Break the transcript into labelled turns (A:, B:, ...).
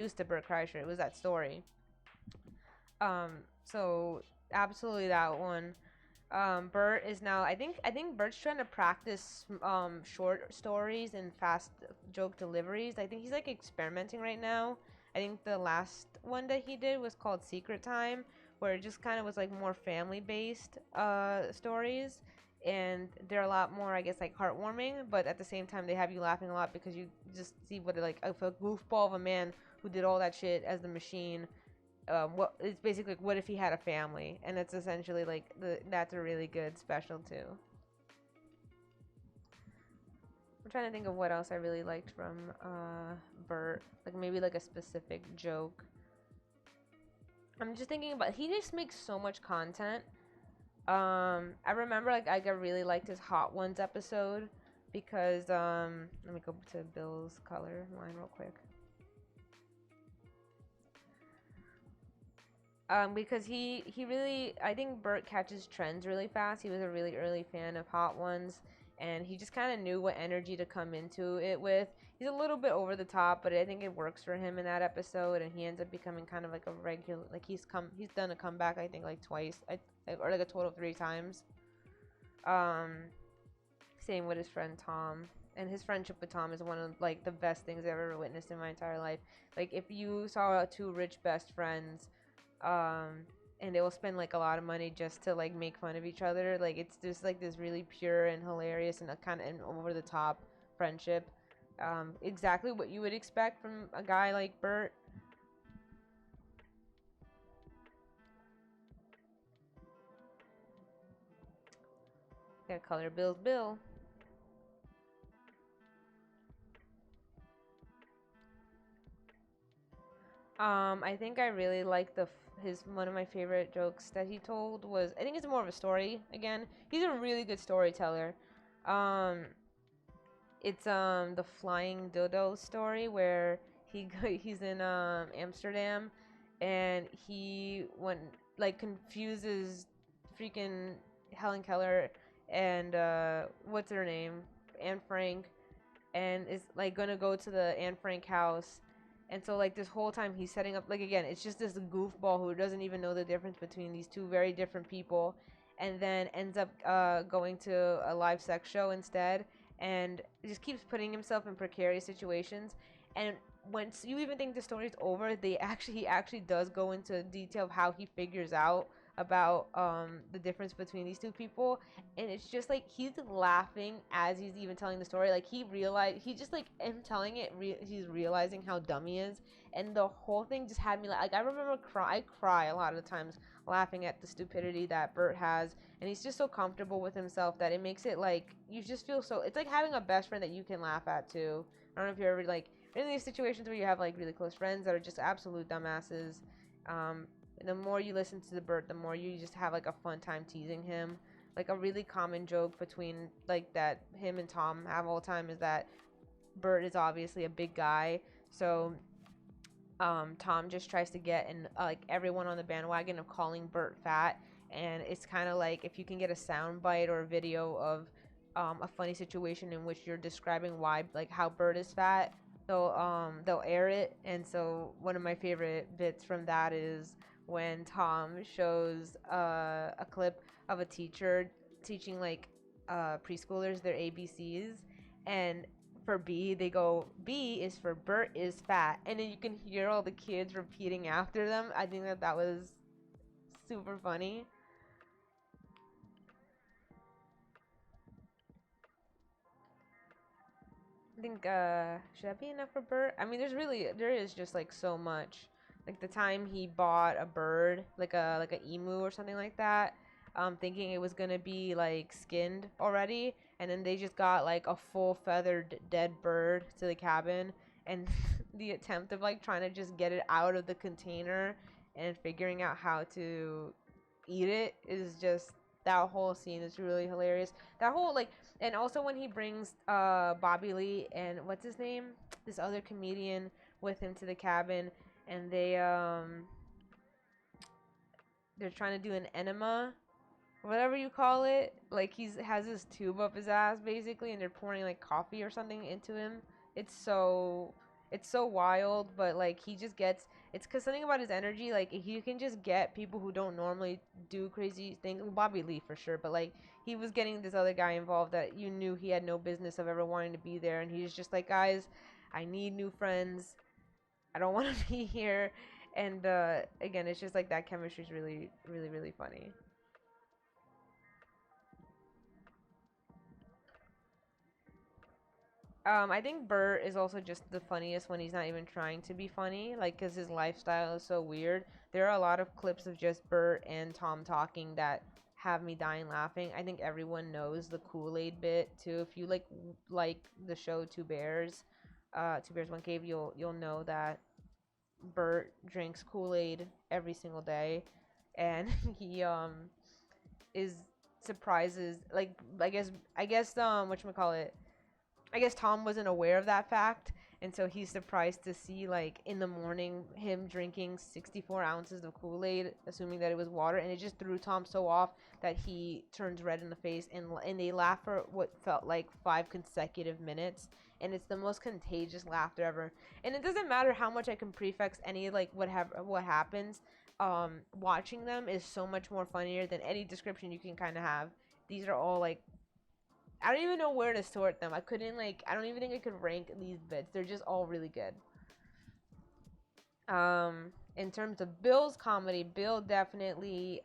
A: used to Bert Kreischer. It was that story. So absolutely that one. Bert is now. I think Bert's trying to practice short stories and fast joke deliveries. I think he's like experimenting right now. I think the last one that he did was called Secret Time, where it just kind of was like more family based stories, and they're a lot more, I guess, like heartwarming. But at the same time, they have you laughing a lot because you just see what like a goofball of a man who did all that shit as the machine. What it's basically like, what if he had a family, and it's essentially like that's a really good special too. I'm trying to think of what else I really liked from Bert, like maybe like a specific joke. I'm just thinking about, he just makes so much content. I remember like I really liked his Hot Ones episode because let me go to Bill's color line real quick. Because he really, I think Bert catches trends really fast. He was a really early fan of Hot Ones, and he just kind of knew what energy to come into it with. He's a little bit over the top, but I think it works for him in that episode, and he ends up becoming kind of like a regular. Like he's done a comeback, I think, like twice, or like a total of 3 times. Um, Same with his friend Tom. And his friendship with Tom is one of like the best things I've ever witnessed in my entire life. Like if you saw two rich best friends, um, and they will spend like a lot of money just to like make fun of each other, like it's just like this really pure and hilarious and a kind of an over the top friendship. Exactly what you would expect from a guy like Bert. Got color Bill's Bill. I think I really like his one of my favorite jokes that he told was, I think it's more of a story again. He's a really good storyteller. Um, it's the flying dodo story where he's in Amsterdam, and he went like confuses freaking Helen Keller and what's her name, Anne Frank, and is like gonna go to the Anne Frank house. And so like this whole time he's setting up, like again, it's just this goofball who doesn't even know the difference between these two very different people, and then ends up going to a live sex show instead, and just keeps putting himself in precarious situations. And once you even think the story's over, he actually does go into detail of how he figures out about the difference between these two people, and it's just like he's laughing as he's even telling the story. Like he just like him telling it, he's realizing how dumb he is, and the whole thing just had me like I remember I cry a lot of the times laughing at the stupidity that Bert has, and he's just so comfortable with himself that it makes it like you just feel so. It's like having a best friend that you can laugh at too. I don't know if you're ever like in these situations where you have like really close friends that are just absolute dumbasses. And the more you listen to the Bert, the more you just have like a fun time teasing him. Like a really common joke between like that him and Tom have all the time is that Bert is obviously a big guy, so Tom just tries to get in like everyone on the bandwagon of calling Bert fat, and it's kind of like if you can get a sound bite or a video of a funny situation in which you're describing why, like how Bert is fat, they'll air it. And so one of my favorite bits from that is when Tom shows a clip of a teacher teaching like preschoolers their ABCs, and for B, they go, B is for Bert is fat. And then you can hear all the kids repeating after them. I think that was super funny. I think, should that be enough for Bert? I mean, there is just like so much. Like the time he bought a bird, like a emu or something like that, thinking it was gonna be like skinned already, and then they just got like a full feathered dead bird to the cabin, and the attempt of like trying to just get it out of the container and figuring out how to eat it is just, that whole scene is really hilarious. That whole like, and also when he brings Bobby Lee and what's his name, this other comedian with him to the cabin, and they're trying to do an enema, whatever you call it. Like he's has this tube up his ass basically, and they're pouring like coffee or something into him. It's so It's so wild, but like he just gets it's because something about his energy, like he can just get people who don't normally do crazy things. Well, Bobby Lee for sure, but like he was getting this other guy involved that you knew he had no business of ever wanting to be there, and he's just like, guys, I need new friends. I don't want to be here. And again, it's just like that chemistry is really, really, really funny. I think Bert is also just the funniest when he's not even trying to be funny, like, because his lifestyle is so weird. There are a lot of clips of just Bert and Tom talking that have me dying laughing. I think everyone knows the Kool-Aid bit too. If you like the show Two Bears One Cave, you'll know that Bert drinks Kool-Aid every single day, and he is surprises like I guess whatchamacallit I guess Tom wasn't aware of that fact, and so he's surprised to see like in the morning him drinking 64 ounces of Kool Aid, assuming that it was water, and it just threw Tom so off that he turns red in the face, and they laugh for what felt like 5 consecutive minutes, and it's the most contagious laughter ever. And it doesn't matter how much I can prefix any like what happens. Watching them is so much more funnier than any description you can kind of have. These are all like I don't even know where to sort them. I don't even think I could rank these bits. They're just all really good. In terms of Bill's comedy, Bill definitely